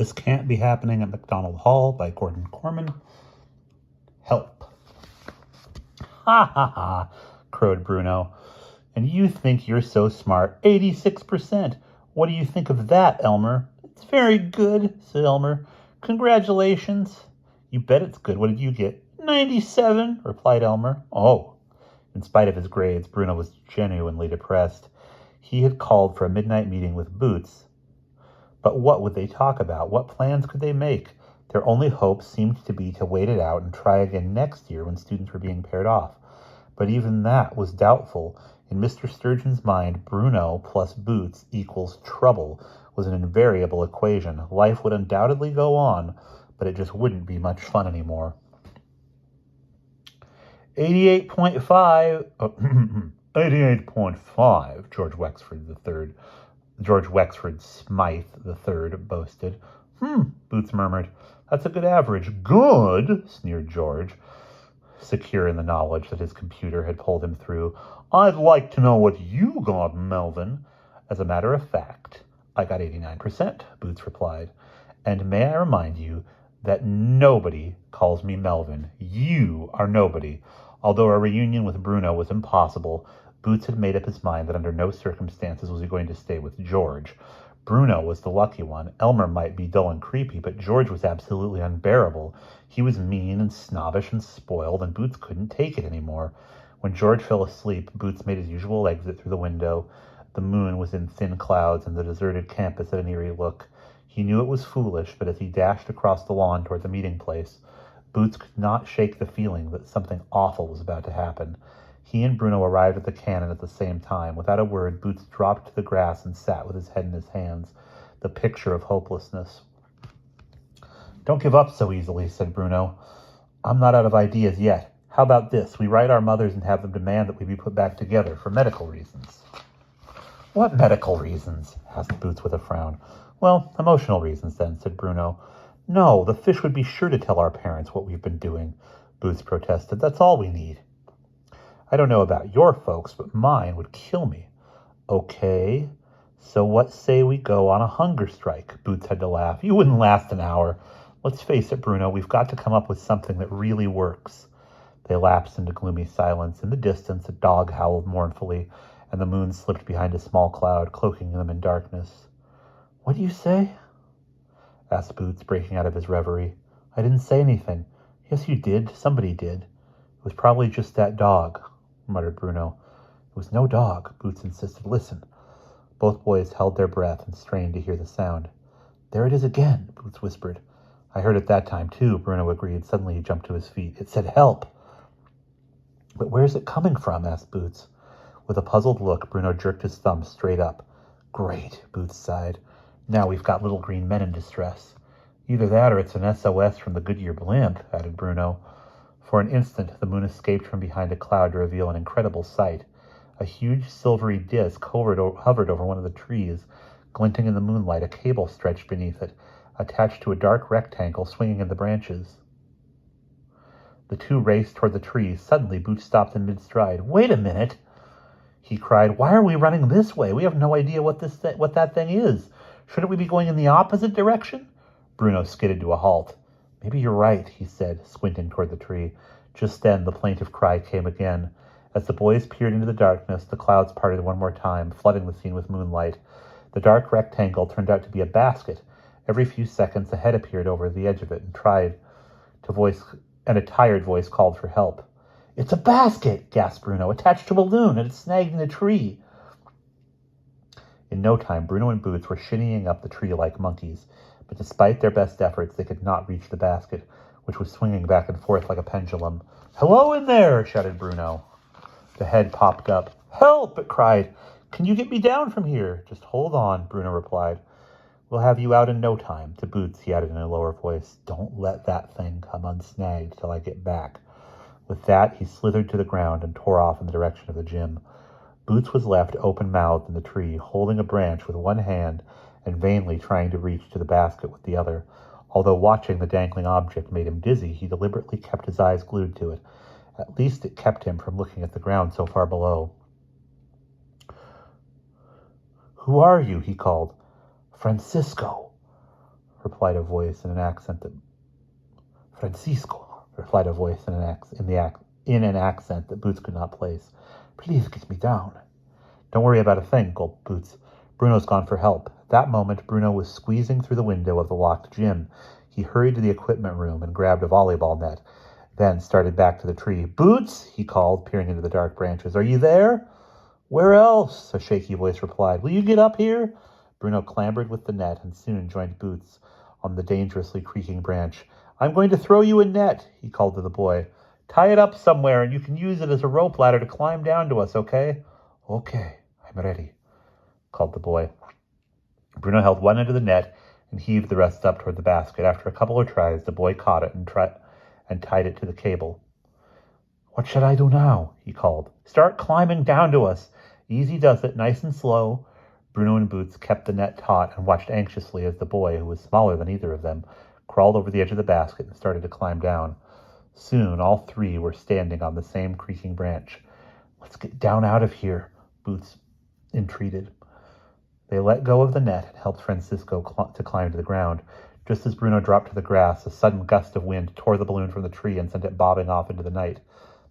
This Can't Be Happening at Macdonald Hall by Korman. Help. Ha ha ha, crowed Bruno. And you think you're so smart. 86%. What do you think of that, Elmer? It's very good, said Elmer. Congratulations. You bet it's good. What did you get? 97, replied Elmer. Oh. In spite of his grades, Bruno was genuinely depressed. He had called for a midnight meeting with Boots. But what would they talk about? What plans could they make? Their only hope seemed to be to wait it out and try again next year when students were being paired off. But even that was doubtful. In Mr. Sturgeon's mind, Bruno plus Boots equals trouble was an invariable equation. Life would undoubtedly go on, but it just wouldn't be much fun anymore. 88.5, 88.5, George Wexford Smythe III boasted. Boots murmured. That's a good average. Good, sneered George, secure in the knowledge that his computer had pulled him through. I'd like to know what you got, Melvin. As a matter of fact, I got 89%, Boots replied. And may I remind you that nobody calls me Melvin. You are nobody. Although a reunion with Bruno was impossible, Boots had made up his mind that under no circumstances was he going to stay with George. Bruno was the lucky one. Elmer might be dull and creepy, but George was absolutely unbearable. He was mean and snobbish and spoiled, and Boots couldn't take it anymore. When George fell asleep, Boots made his usual exit through the window. The moon was in thin clouds, and the deserted campus had an eerie look. He knew it was foolish, but as he dashed across the lawn toward the meeting place, Boots could not shake the feeling that something awful was about to happen. He and Bruno arrived at the cannon at the same time. Without a word, Boots dropped to the grass and sat with his head in his hands, the picture of hopelessness. Don't give up so easily, said Bruno. I'm not out of ideas yet. How about this? We write our mothers and have them demand that we be put back together for medical reasons. What medical reasons? Asked Boots with a frown. Well, emotional reasons then, said Bruno. No, the fish would be sure to tell our parents what we've been doing, Boots protested. That's all we need. I don't know about your folks, but mine would kill me. Okay, so what say we go on a hunger strike? Boots had to laugh. You wouldn't last an hour. Let's face it, Bruno, we've got to come up with something that really works. They lapsed into gloomy silence. In the distance, a dog howled mournfully, and the moon slipped behind a small cloud, cloaking them in darkness. What do you say? Asked Boots, breaking out of his reverie. I didn't say anything. Yes, you did. Somebody did. It was probably just that dog, muttered Bruno. It was no dog, Boots insisted. Listen. Both boys held their breath and strained to hear the sound. There it is again, Boots whispered. I heard it that time, too, Bruno agreed. Suddenly he jumped to his feet. It said, help. But where's it coming from? Asked Boots. With a puzzled look, Bruno jerked his thumb straight up. Great, Boots sighed. Now we've got little green men in distress. Either that or it's an SOS from the Goodyear blimp, added Bruno. For an instant, the moon escaped from behind a cloud to reveal an incredible sight. A huge silvery disk hovered over one of the trees. Glinting in the moonlight, a cable stretched beneath it, attached to a dark rectangle swinging in the branches. The two raced toward the tree. Suddenly, Boots stopped in mid-stride. Wait a minute, he cried. Why are we running this way? We have no idea what that thing is. Shouldn't we be going in the opposite direction? Bruno skidded to a halt. Maybe you're right, he said, squinting toward the tree. Just then, the plaintive cry came again. As the boys peered into the darkness, the clouds parted one more time, flooding the scene with moonlight. The dark rectangle turned out to be a basket. Every few seconds, a head appeared over the edge of it and a tired voice called for help. It's a basket, gasped Bruno, attached to a balloon, and it's snagged in a tree. In no time, Bruno and Boots were shinnying up the tree like monkeys, but despite their best efforts, they could not reach the basket, which was swinging back and forth like a pendulum. Hello in there, shouted Bruno. The head popped up. Help, it cried. Can you get me down from here? Just hold on, Bruno replied. We'll have you out in no time. To Boots, he added in a lower voice. Don't let that thing come unsnagged till I get back. With that, he slithered to the ground and tore off in the direction of the gym. Boots was left open-mouthed in the tree, holding a branch with one hand and vainly trying to reach to the basket with the other. Although watching the dangling object made him dizzy, he deliberately kept his eyes glued to it. At least it kept him from looking at the ground so far below. Who are you? He called. Francisco. replied a voice in an accent that Francisco, replied a voice in an accent that Boots could not place. Please get me down. Don't worry about a thing, gulped Boots. Bruno's gone for help. At that moment, Bruno was squeezing through the window of the locked gym. He hurried to the equipment room and grabbed a volleyball net, then started back to the tree. Boots, he called, peering into the dark branches. Are you there? Where else? A shaky voice replied. Will you get up here? Bruno clambered with the net and soon joined Boots on the dangerously creaking branch. I'm going to throw you a net, he called to the boy. Tie it up somewhere and you can use it as a rope ladder to climb down to us, okay? Okay, I'm ready, called the boy. Bruno held one end of the net and heaved the rest up toward the basket. After a couple of tries, the boy caught it and tied it to the cable. What should I do now? He called. Start climbing down to us. Easy does it, nice and slow. Bruno and Boots kept the net taut and watched anxiously as the boy, who was smaller than either of them, crawled over the edge of the basket and started to climb down. Soon all three were standing on the same creaking branch. Let's get down out of here, Boots entreated. They let go of the net and helped Francisco to climb to the ground. Just as Bruno dropped to the grass, a sudden gust of wind tore the balloon from the tree and sent it bobbing off into the night.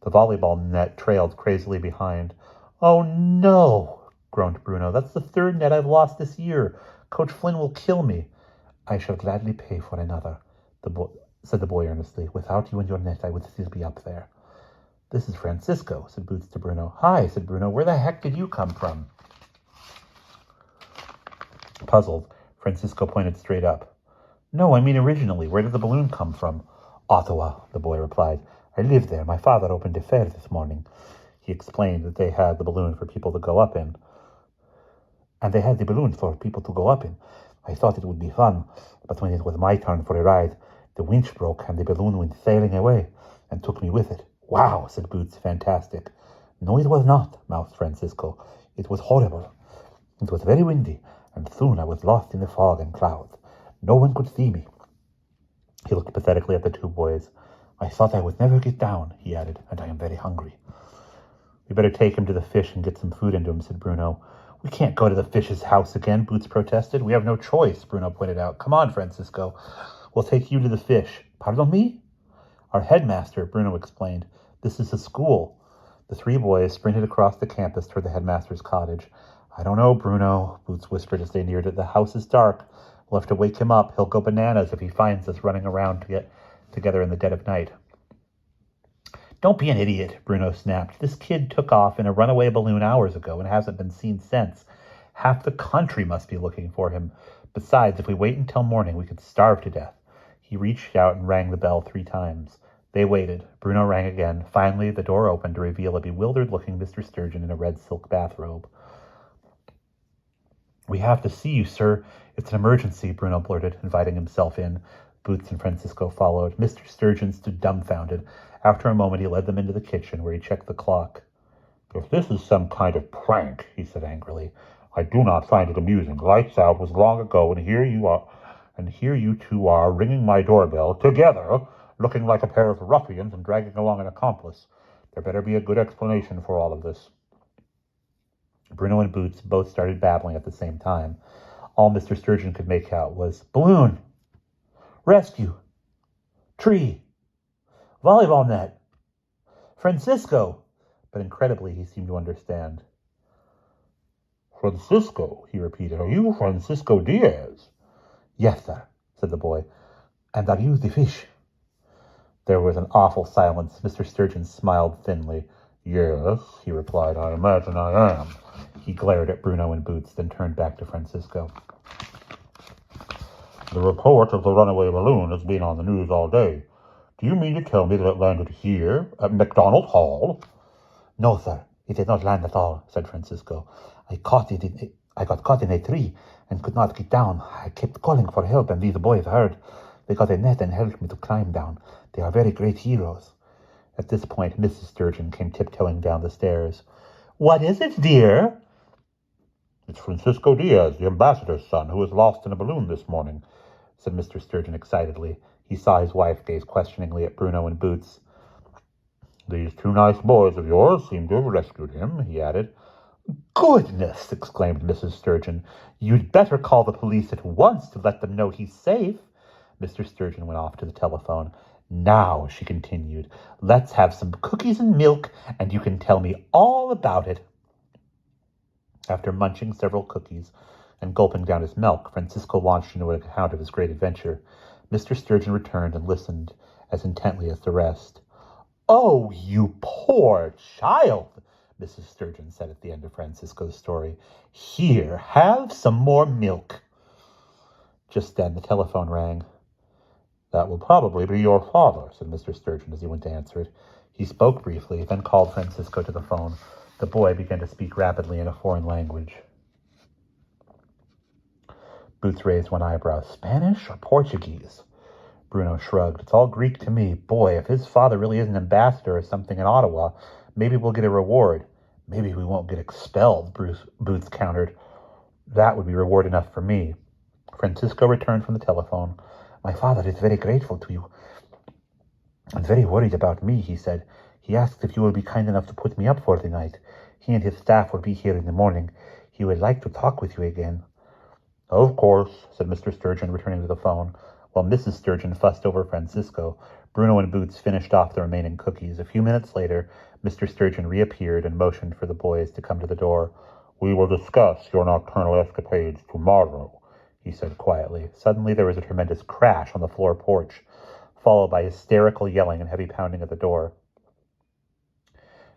The volleyball net trailed crazily behind. Oh, no, groaned Bruno. That's the third net I've lost this year. Coach Flynn will kill me. I shall gladly pay for another, said the boy earnestly. Without you and your net, I would still be up there. This is Francisco, said Boots to Bruno. Hi, said Bruno. Where the heck did you come from? Puzzled, Francisco pointed straight up. No, I mean originally. Where did the balloon come from? Ottawa, the boy replied. I live there. My father opened a fair this morning. He explained that they had the balloon for people to go up in. And they had the balloon for people to go up in. I thought it would be fun, but when it was my turn for a ride, the winch broke and the balloon went sailing away and took me with it. Wow, said Boots, fantastic. No, it was not, mouthed Francisco. It was horrible. It was very windy, and soon I was lost in the fog and clouds. No one could see me. He looked pathetically at the two boys. I thought I would never get down, he added, and I am very hungry. We better take him to the fish and get some food into him, said Bruno. We can't go to the fish's house again, Boots protested. We have no choice, Bruno pointed out. Come on, Francisco. We'll take you to the fish. Pardon me? Our headmaster, Bruno explained. This is a school. The three boys sprinted across the campus toward the headmaster's cottage. I don't know, Bruno, Boots whispered as they neared it. The house is dark. We'll have to wake him up. He'll go bananas if he finds us running around together in the dead of night. Don't be an idiot, Bruno snapped. This kid took off in a runaway balloon hours ago and hasn't been seen since. Half the country must be looking for him. Besides, if we wait until morning, we could starve to death. He reached out and rang the bell 3 times. They waited. Bruno rang again. Finally, the door opened to reveal a bewildered-looking Mr. Sturgeon in a red silk bathrobe. We have to see you, sir. It's an emergency, Bruno blurted, inviting himself in. Boots and Francisco followed. Mr. Sturgeon stood dumbfounded. After a moment, he led them into the kitchen, where he checked the clock. If this is some kind of prank, he said angrily, I do not find it amusing. Lights out was long ago, and here you two are ringing my doorbell together, looking like a pair of ruffians and dragging along an accomplice. There better be a good explanation for all of this. Bruno and Boots both started babbling at the same time. All Mr. Sturgeon could make out was balloon, rescue, tree, volleyball net, Francisco. But incredibly, he seemed to understand. Francisco, he repeated. Are you Francisco Diaz? Yes, sir, said the boy. And are you the fish? There was an awful silence. Mr. Sturgeon smiled thinly. Yes, he replied. I imagine I am. He glared at Bruno and Boots, then turned back to Francisco. The report of the runaway balloon has been on the news all day. Do you mean to tell me that it landed here, at Macdonald Hall? No, sir. It did not land at all, said Francisco. I got caught in a tree and could not get down. I kept calling for help, and these boys heard. They got a net and helped me to climb down. They are very great heroes. At this point, Mrs. Sturgeon came tiptoeing down the stairs. What is it, dear? It's Francisco Diaz, the ambassador's son, who was lost in a balloon this morning, said Mr. Sturgeon excitedly. He saw his wife gaze questioningly at Bruno and Boots. These two nice boys of yours seem to have rescued him, he added. Goodness, exclaimed Mrs. Sturgeon. You'd better call the police at once to let them know he's safe. Mr. Sturgeon went off to the telephone. Now, she continued, let's have some cookies and milk, and you can tell me all about it. After munching several cookies and gulping down his milk, Francisco launched into an account of his great adventure. Mr. Sturgeon returned and listened as intently as the rest. Oh, you poor child, Mrs. Sturgeon said at the end of Francisco's story. Here, have some more milk. Just then the telephone rang. That will probably be your father, said Mr. Sturgeon as he went to answer it. He spoke briefly, then called Francisco to the phone. The boy began to speak rapidly in a foreign language. Boots raised one eyebrow. Spanish or Portuguese? Bruno shrugged. It's all Greek to me. Boy, if his father really is an ambassador or something in Ottawa, maybe we'll get a reward. Maybe we won't get expelled, Boots countered. That would be reward enough for me. Francisco returned from the telephone. My father is very grateful to you and very worried about me, he said. He asked if you will be kind enough to put me up for the night. He and his staff will be here in the morning. He would like to talk with you again. Of course, said Mr. Sturgeon, returning to the phone. While Mrs. Sturgeon fussed over Francisco, Bruno and Boots finished off the remaining cookies. A few minutes later, Mr. Sturgeon reappeared and motioned for the boys to come to the door. We will discuss your nocturnal escapades tomorrow, he said quietly. Suddenly there was a tremendous crash on the floor porch, followed by hysterical yelling and heavy pounding at the door.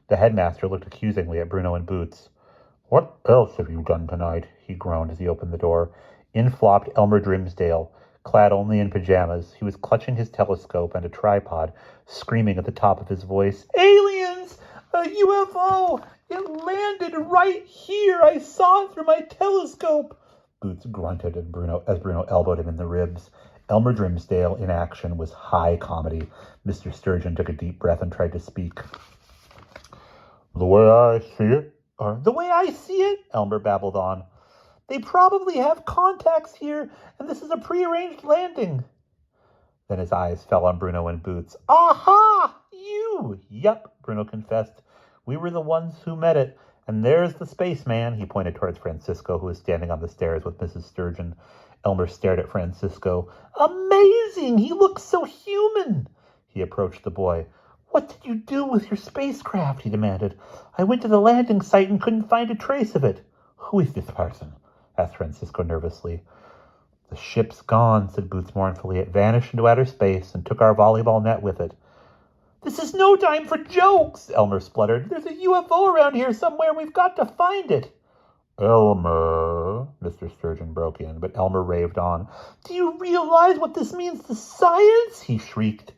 The headmaster looked accusingly at Bruno and Boots. What else have you done tonight? He groaned as he opened the door. In flopped Elmer Grimsdale, clad only in pajamas. He was clutching his telescope and a tripod, screaming at the top of his voice, Aliens! A UFO! It landed right here! I saw it through my telescope! Boots grunted as Bruno elbowed him in the ribs. Elmer Grimsdale, in action, was high comedy. Mr. Sturgeon took a deep breath and tried to speak. The way I see it? The way I see it? Elmer babbled on. They probably have contacts here, and this is a prearranged landing. Then his eyes fell on Bruno and Boots. Aha! You! Yep, Bruno confessed. We were the ones who met it. And there's the spaceman. He pointed towards Francisco, who was standing on the stairs with Mrs. Sturgeon. Elmer stared at Francisco. Amazing! He looks so human! He approached the boy. What did you do with your spacecraft? He demanded. I went to the landing site and couldn't find a trace of it. Who is this person? Asked Francisco nervously. The ship's gone, said Boots mournfully. It vanished into outer space and took our volleyball net with it. This is no time for jokes, Elmer spluttered. There's a UFO around here somewhere and we've got to find it. Elmer, Mr. Sturgeon broke in, but Elmer raved on. Do you realize what this means to science? He shrieked.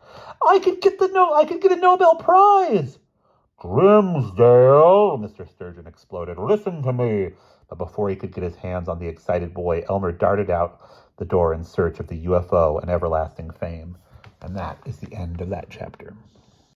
I could get a Nobel Prize. Grimsdale, Mr. Sturgeon exploded. Listen to me. But before he could get his hands on the excited boy, Elmer darted out the door in search of the UFO and everlasting fame. And that is the end of that chapter.